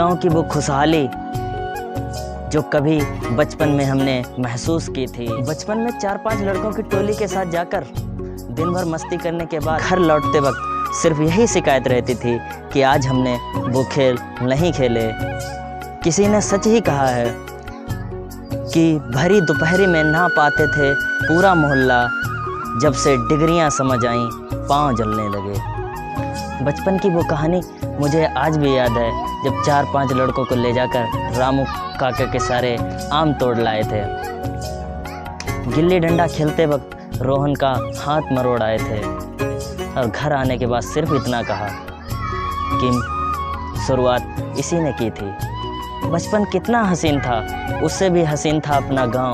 गांव की वो खुशहाली जो कभी बचपन में हमने महसूस की थी। बचपन में 4-5 लड़कों की टोली के साथ जाकर दिन भर मस्ती करने के बाद घर लौटते वक्त सिर्फ यही शिकायत रहती थी कि आज हमने वो खेल नहीं खेले। किसी ने सच ही कहा है कि भरी दोपहरी में नहा पाते थे पूरा मोहल्ला, जब से डिगरियां समझ आईं पाँव जलने लगे। बचपन की वो कहानी मुझे आज भी याद है, जब 4-5 लड़कों को ले जाकर रामू काका के सारे आम तोड़ लाए थे। गिल्ली डंडा खेलते वक्त रोहन का हाथ मरोड़ आए थे और घर आने के बाद सिर्फ इतना कहा कि शुरुआत इसी ने की थी। बचपन कितना हसीन था, उससे भी हसीन था अपना गांव।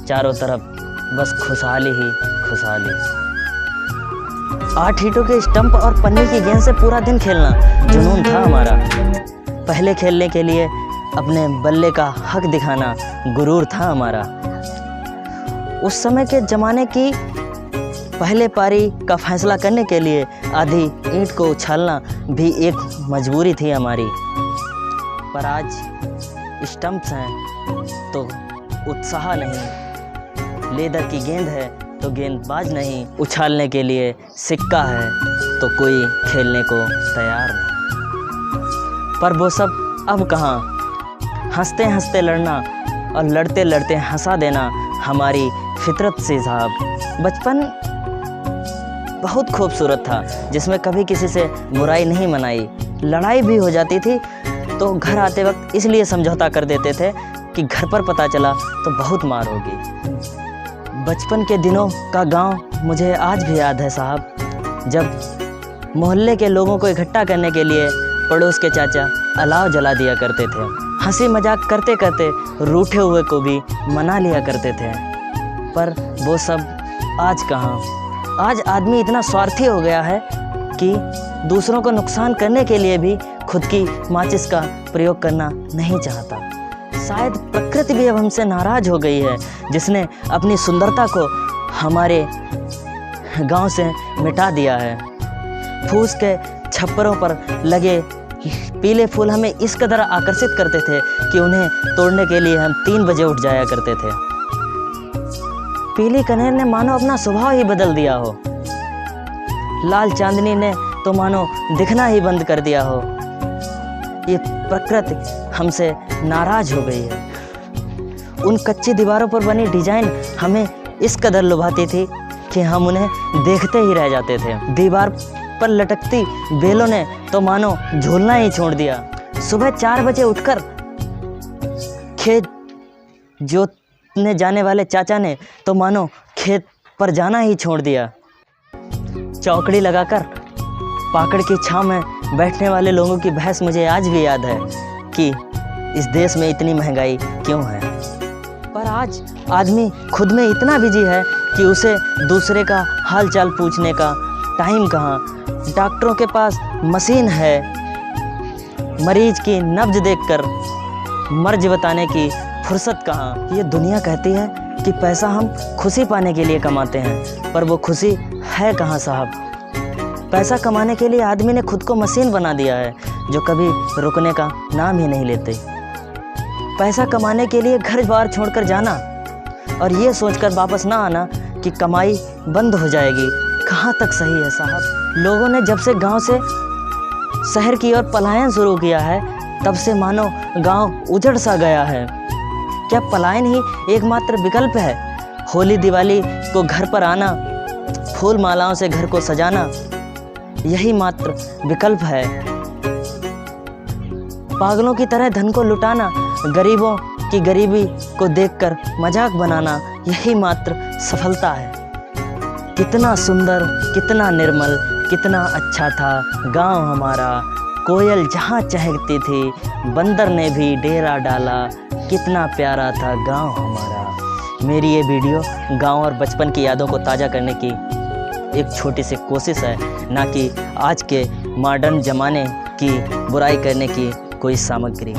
चारों तरफ बस खुशहाली ही खुशहाली। 8 ईंटों के स्टंप और पन्नी की गेंद से पूरा दिन खेलना जुनून था हमारा। पहले खेलने के लिए अपने बल्ले का हक दिखाना गुरूर था हमारा। उस समय के ज़माने की पहले पारी का फैसला करने के लिए आधी ईंट को उछालना भी एक मजबूरी थी हमारी। पर आज स्टंप्स हैं तो उत्साह नहीं, लेदर की गेंद है तो गेंदबाज नहीं, उछालने के लिए सिक्का है तो कोई खेलने को तैयार नहीं। पर वो सब अब कहाँ। हंसते हंसते लड़ना और लड़ते लड़ते हंसा देना हमारी फितरत से साहब। बचपन बहुत खूबसूरत था, जिसमें कभी किसी से बुराई नहीं मनाई। लड़ाई भी हो जाती थी तो घर आते वक्त इसलिए समझौता कर देते थे कि घर पर पता चला तो बहुत मार होगी। बचपन के दिनों का गांव मुझे आज भी याद है साहब, जब मोहल्ले के लोगों को इकट्ठा करने के लिए पड़ोस के चाचा अलाव जला दिया करते थे। हंसी मजाक करते करते रूठे हुए को भी मना लिया करते थे। पर वो सब आज कहाँ। आज आदमी इतना स्वार्थी हो गया है कि दूसरों को नुकसान करने के लिए भी खुद की माचिस का प्रयोग करना नहीं चाहता। शायद प्रकृति भी अब हमसे नाराज हो गई है, जिसने अपनी सुंदरता को हमारे गांव से मिटा दिया है। फूस के छप्परों पर लगे पीले फूल हमें इस कदर आकर्षित करते थे कि उन्हें तोड़ने के लिए हम 3 बजे उठ जाया करते थे। पीली कनेर ने मानो अपना स्वभाव ही बदल दिया हो। लाल चांदनी ने तो मानो दिखना ही बंद कर दिया हो। ये प्रकृति हमसे नाराज हो गई है। उन कच्ची दीवारों पर बनी डिजाइन हमें इस कदर लुभाती थी कि हम उन्हें देखते ही रह जाते थे। दीवार पर लटकती बेलों ने तो मानो झूलना ही छोड़ दिया। सुबह 4 बजे उठकर खेत जोतने जाने वाले चाचा ने तो मानो खेत पर जाना ही छोड़ दिया। चौकड़ी लगाकर पाकड़ की छांव में बैठने वाले लोगों की बहस मुझे आज भी याद है कि इस देश में इतनी महंगाई क्यों है। पर आज आदमी खुद में इतना बिजी है कि उसे दूसरे का हालचाल पूछने का टाइम कहाँ। डॉक्टरों के पास मशीन है, मरीज की नब्ज देखकर मर्ज बताने की फुर्सत कहाँ। ये दुनिया कहती है कि पैसा हम खुशी पाने के लिए कमाते हैं, पर वो खुशी है कहाँ साहब। पैसा कमाने के लिए आदमी ने खुद को मशीन बना दिया है जो कभी रुकने का नाम ही नहीं लेते। पैसा कमाने के लिए घर बार छोड़कर जाना और ये सोचकर वापस ना आना कि कमाई बंद हो जाएगी, कहाँ तक सही है साहब। लोगों ने जब से गांव से शहर की ओर पलायन शुरू किया है, तब से मानो गांव उजड़ सा गया है। क्या पलायन ही एकमात्र विकल्प है? होली दिवाली को घर पर आना, फूल मालाओं से घर को सजाना, यही मात्र विकल्प है। पागलों की तरह धन को लुटाना, गरीबों की गरीबी को देखकर मजाक बनाना, यही मात्र सफलता है। कितना सुंदर, कितना निर्मल, कितना अच्छा था गांव हमारा। कोयल जहाँ चहकती थी, बंदर ने भी डेरा डाला। कितना प्यारा था गांव हमारा। मेरी ये वीडियो गांव और बचपन की यादों को ताज़ा करने की एक छोटी सी कोशिश है, ना कि आज के मॉडर्न ज़माने की बुराई करने की कोई सामग्री।